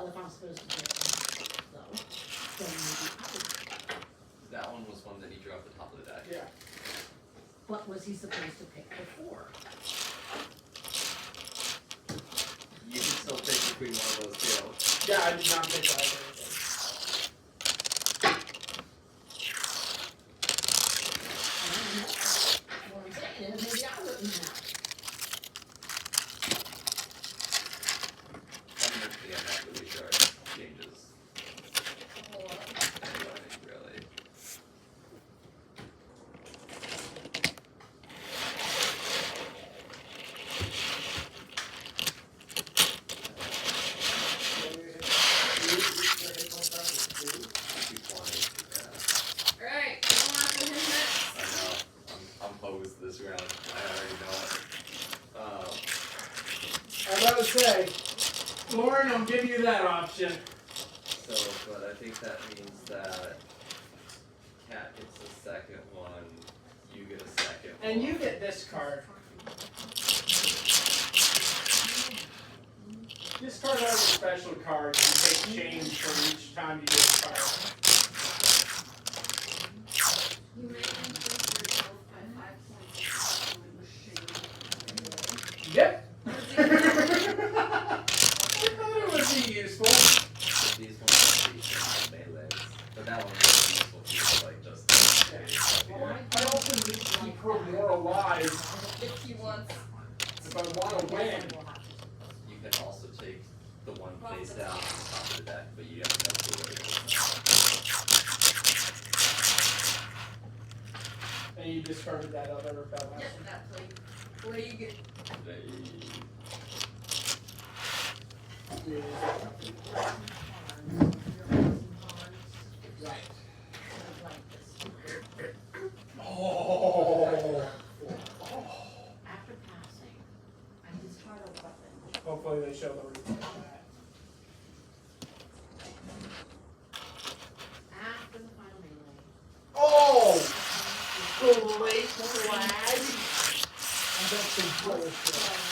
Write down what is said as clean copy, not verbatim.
Well, if I'm supposed to pick one, though, then maybe I would. That one was one that he drew off the top of the deck. Yeah. What was he supposed to pick before? You can still pick between one of those two. Yeah, I did not pick either. What I'm saying is, maybe I wouldn't have. Fundamentally, I'm not really sure it changes anything, really. Alright, come on to his next. I know. I'm posed this round. I already know it. I was about to say, Lauren, I'll give you that option. So, but I think that means that Cat gets the second one, you get a second one. And you get this card. This card has a special card. You take change for each time you get a card. You may increase yourself by 5 points. Yep. I thought it would be useful. But these ones are decent melees. But that one really useful for you, like just I also need to keep her more alive If he wants. if I want to win. You can also take the one face down on the top of the deck, but you have no clue what it is. And you discarded that other bell. Yep, that's like. What do you get? Right. Oh. After passing, I discard a weapon. Hopefully they show the reason for that. After the final melee. Oh! Great flag! That's some bullshit.